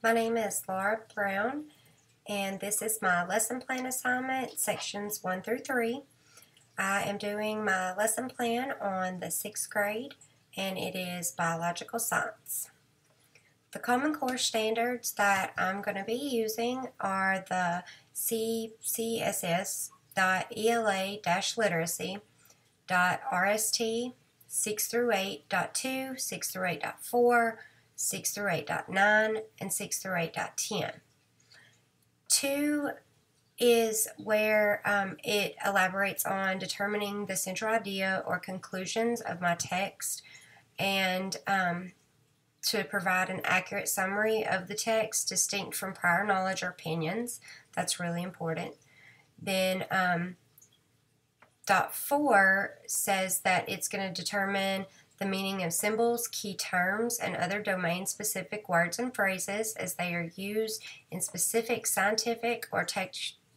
My name is Laura Brown, and this is my lesson plan assignment, sections 1 through 3. I am doing my lesson plan on the 6th grade, and it is biological science. The Common Core standards that I'm going to be using are the CCSS.ELA-literacy.RST 6 through 8.2, 6 through 8.4, 6 through 8.9, and 6 through 8.10. 2 is where it elaborates on determining the central idea or conclusions of my text and to provide an accurate summary of the text distinct from prior knowledge or opinions. That's really important. Then Dot 4 says that it's going to determine the meaning of symbols, key terms, and other domain-specific words and phrases as they are used in specific scientific or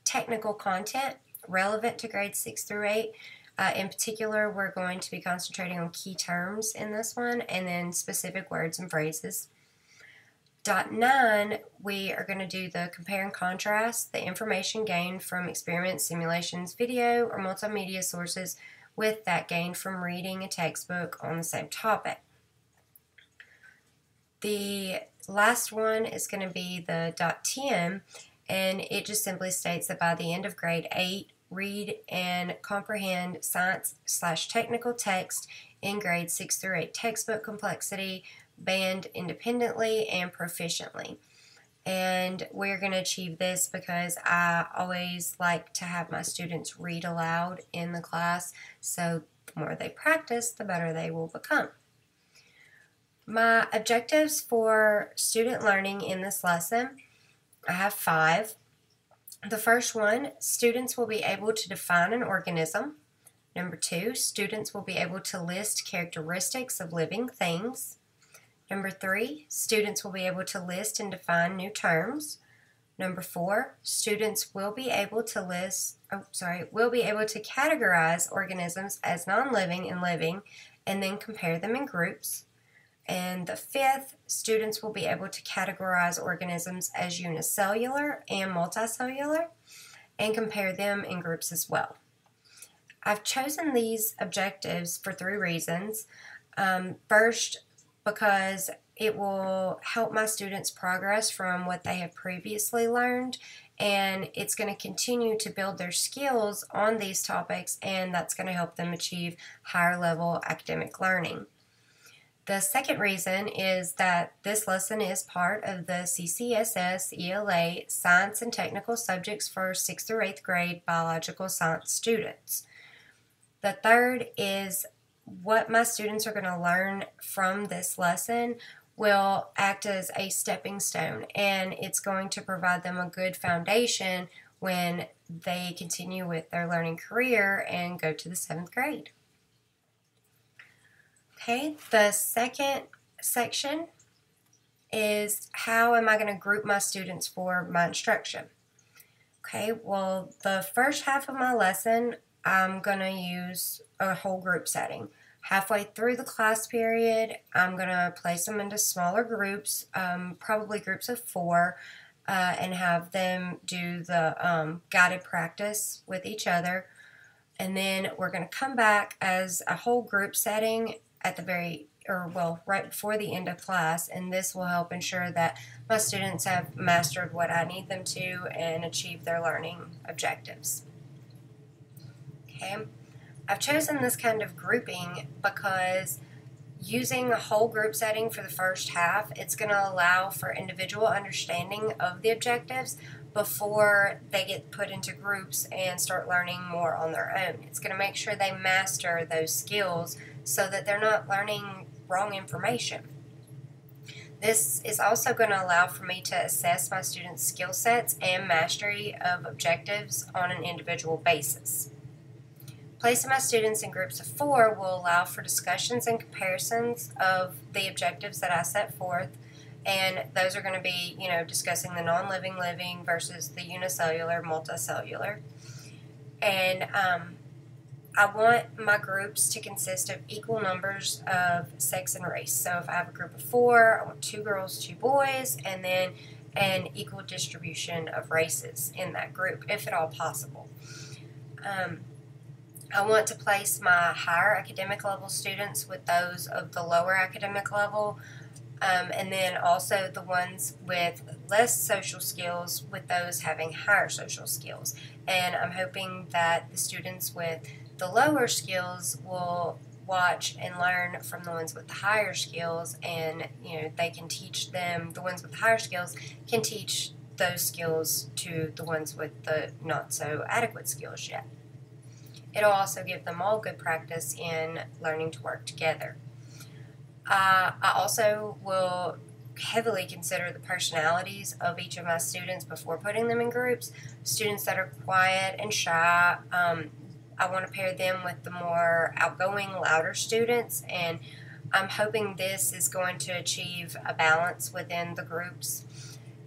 technical content relevant to grades 6 through 8. In particular, we're going to be concentrating on key terms in this one and then specific words and phrases. Dot 9, we are going to do the compare and contrast the information gained from experiments, simulations, video, or multimedia sources with that gained from reading a textbook on the same topic. The last one is going to be the Dot 10, and it just simply states that by the end of grade 8, read and comprehend science/technical text in grade 6 through 8 textbook complexity, banned independently and proficiently. And we're going to achieve this because I always like to have my students read aloud in the class, so the more they practice, the better they will become. My objectives for student learning in this lesson, I have 5. The first one, students will be able to define an organism. Number 2, students will be able to list characteristics of living things. Number 3, students will be able to list and define new terms. Number 4, students will be able to categorize organisms as non-living and living and then compare them in groups. And the 5th, students will be able to categorize organisms as unicellular and multicellular and compare them in groups as well. I've chosen these objectives for 3 reasons. First, because it will help my students progress from what they have previously learned, and it's going to continue to build their skills on these topics, and that's going to help them achieve higher level academic learning. The second reason is that this lesson is part of the CCSS ELA Science and Technical Subjects for 6th through 8th grade biological science students. The third is what my students are going to learn from this lesson will act as a stepping stone, and it's going to provide them a good foundation when they continue with their learning career and go to the 7th grade. Okay, the second section is how am I going to group my students for my instruction. Okay, well, the first half of my lesson, I'm going to use a whole group setting. Halfway through the class period, I'm going to place them into smaller groups, probably groups of 4, and have them do the guided practice with each other. And then we're going to come back as a whole group setting at the right before the end of class, and this will help ensure that my students have mastered what I need them to and achieve their learning objectives. Okay, I've chosen this kind of grouping because using a whole group setting for the first half, it's going to allow for individual understanding of the objectives before they get put into groups and start learning more on their own. It's going to make sure they master those skills so that they're not learning wrong information. This is also going to allow for me to assess my students' skill sets and mastery of objectives on an individual basis. Placing my students in groups of 4 will allow for discussions and comparisons of the objectives that I set forth, and those are going to be, discussing the non-living living versus the unicellular multicellular. And I want my groups to consist of equal numbers of sex and race. So if I have a group of 4, I want 2 girls, 2 boys, and then an equal distribution of races in that group, if at all possible. I want to place my higher academic level students with those of the lower academic level, and then also the ones with less social skills with those having higher social skills. And I'm hoping that the students with the lower skills will watch and learn from the ones with the higher skills, and they can teach them, the ones with the higher skills can teach those skills to the ones with the not so adequate skills yet. It'll also give them all good practice in learning to work together. I also will heavily consider the personalities of each of my students before putting them in groups. Students that are quiet and shy, I want to pair them with the more outgoing, louder students, and I'm hoping this is going to achieve a balance within the groups.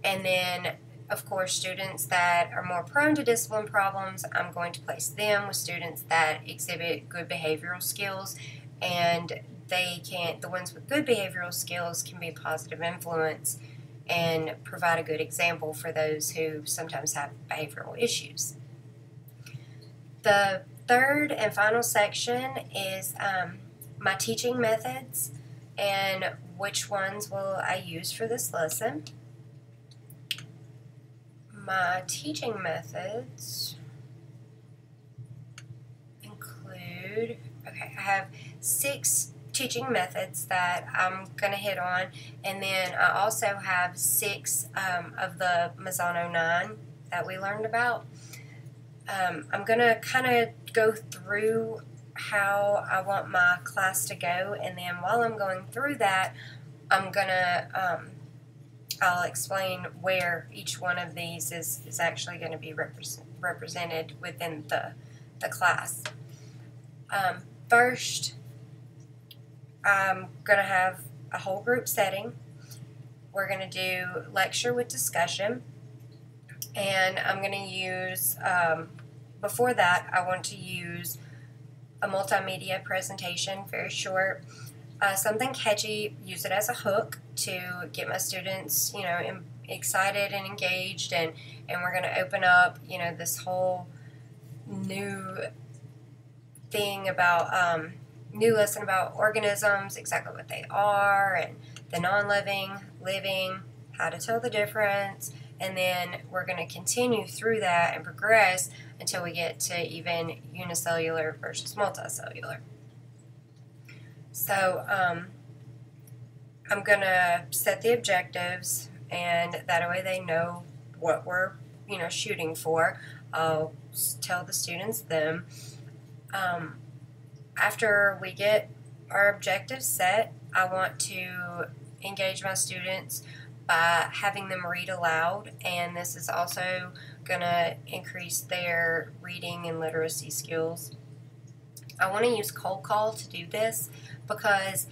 And then, of course, students that are more prone to discipline problems, I'm going to place them with students that exhibit good behavioral skills, and the ones with good behavioral skills can be a positive influence and provide a good example for those who sometimes have behavioral issues. The third and final section is my teaching methods and which ones will I use for this lesson. My teaching methods include, I have 6 teaching methods that I'm going to hit on, and then I also have 6 of the Mazzano 9 that we learned about. I'm going to kind of go through how I want my class to go, and then while I'm going through that, I'm going to I'll explain where each one of these is actually going to be represented within the class. First, I'm going to have a whole group setting. We're going to do lecture with discussion, and I'm going to use, before that, I want to use a multimedia presentation, very short, something catchy, use it as a hook to get my students, excited and engaged, and we're going to open up, this whole new thing about, new lesson about organisms, exactly what they are, and the non-living, living, how to tell the difference, and then we're going to continue through that and progress until we get to even unicellular versus multicellular. So I'm going to set the objectives, and that way they know what we're shooting for. I'll tell the students them. After we get our objectives set, I want to engage my students by having them read aloud, and this is also going to increase their reading and literacy skills. I want to use cold call to do this because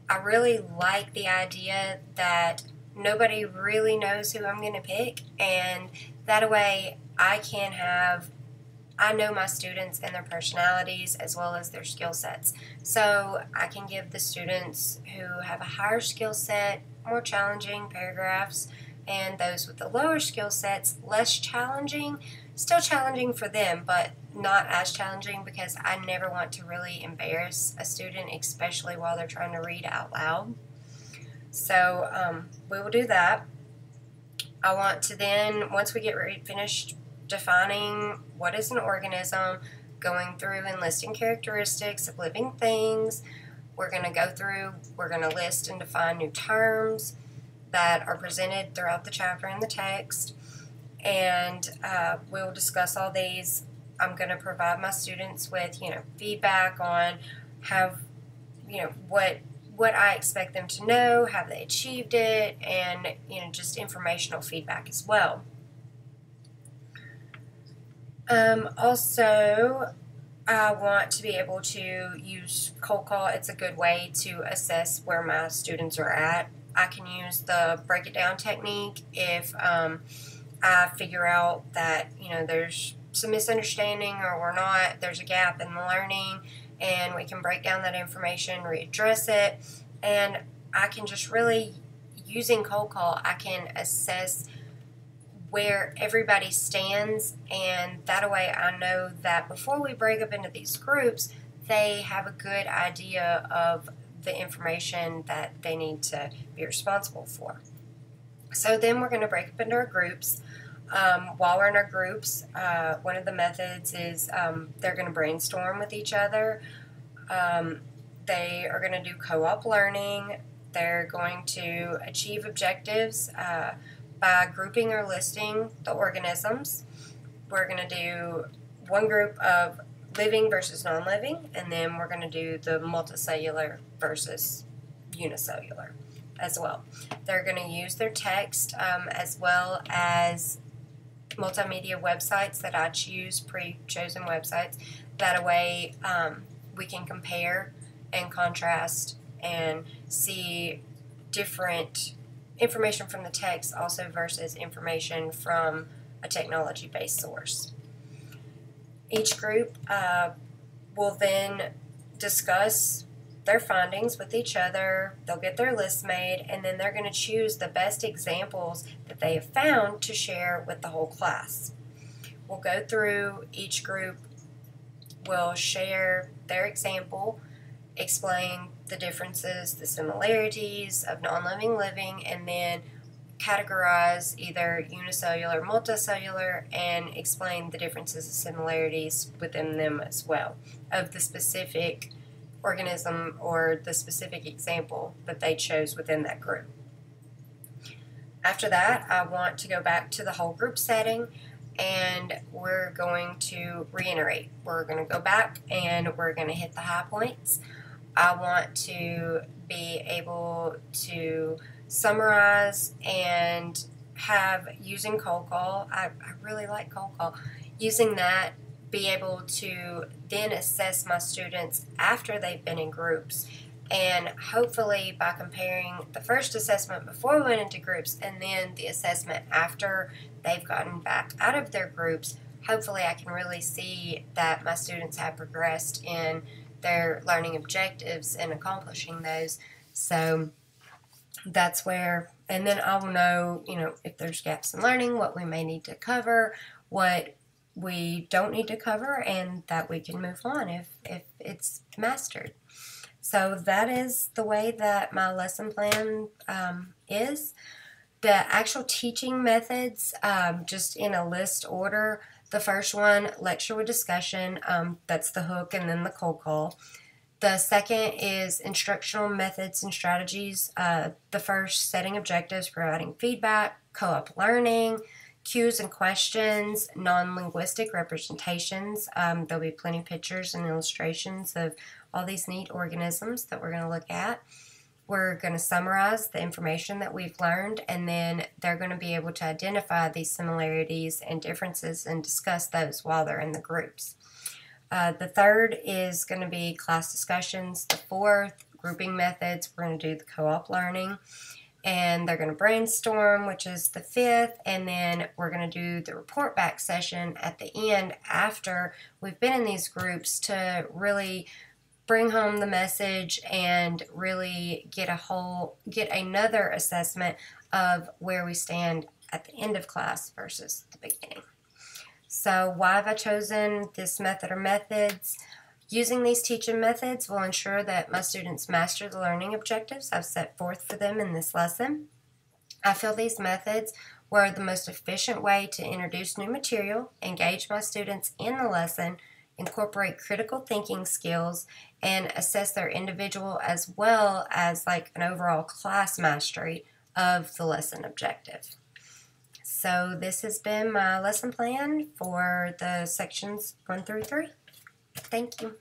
I really like the idea that nobody really knows who I'm going to pick, and that way I know my students and their personalities as well as their skill sets. So I can give the students who have a higher skill set more challenging paragraphs, and those with the lower skill sets less challenging, still challenging for them, but not as challenging, because I never want to really embarrass a student, especially while they're trying to read out loud. So we will do that. I want to then, once we get finished defining what is an organism, going through and listing characteristics of living things, we're going to list and define new terms that are presented throughout the chapter in the text, and we'll discuss all these. I'm going to provide my students with, feedback on how, what I expect them to know, have they achieved it, and, just informational feedback as well. Also, I want to be able to use cold call. It's a good way to assess where my students are at. I can use the break it down technique if I figure out that, there's some misunderstanding or there's a gap in the learning, and we can break down that information, readdress it, and I can just really, using cold call, I can assess where everybody stands, and that way I know that before we break up into these groups, they have a good idea of the information that they need to be responsible for. So then we're going to break up into our groups. While we're in our groups, one of the methods is they're going to brainstorm with each other. They are going to do co-op learning. They're going to achieve objectives by grouping or listing the organisms. We're going to do one group of living versus non-living, and then we're going to do the multicellular versus unicellular as well. They're going to use their text as well as multimedia websites that I choose, pre-chosen websites. That way we can compare and contrast and see different information from the text also versus information from a technology-based source. Each group will then discuss their findings with each other. They'll get their lists made, and then they're going to choose the best examples that they have found to share with the whole class. We'll go through each group, will share their example, explain the differences, the similarities of non-living, living, and then categorize either unicellular, multicellular, and explain the differences and similarities within them as well of the specific organism or the specific example that they chose within that group. After that, I want to go back to the whole group setting, and we're going to reiterate. We're going to go back and we're going to hit the high points. I want to be able to summarize and have, using cold call, I really like cold call, using that, be able to then assess my students after they've been in groups, and hopefully by comparing the first assessment before we went into groups and then the assessment after they've gotten back out of their groups, hopefully I can really see that my students have progressed in their learning objectives and accomplishing those. So that's where, and then I will know, if there's gaps in learning, what we may need to cover, what we don't need to cover, and that we can move on if it's mastered. So that is the way that my lesson plan is. The actual teaching methods, just in a list order. The first one, lecture with discussion, that's the hook and then the cold call. The second is instructional methods and strategies. The first, setting objectives, providing feedback, co-op learning, cues and questions, non-linguistic representations. There'll be plenty of pictures and illustrations of all these neat organisms that we're going to look at. We're going to summarize the information that we've learned, and then they're going to be able to identify these similarities and differences and discuss those while they're in the groups. The third is going to be class discussions. The fourth, grouping methods. We're going to do the co-op learning, and they're going to brainstorm, which is the fifth, and then we're going to do the report back session at the end after we've been in these groups to really bring home the message and really get another assessment of where we stand at the end of class versus the beginning. So why have I chosen this method or methods? Using these teaching methods will ensure that my students master the learning objectives I've set forth for them in this lesson. I feel these methods were the most efficient way to introduce new material, engage my students in the lesson, incorporate critical thinking skills, and assess their individual as well as like an overall class mastery of the lesson objective. So this has been my lesson plan for the sections 1 through 3. Thank you.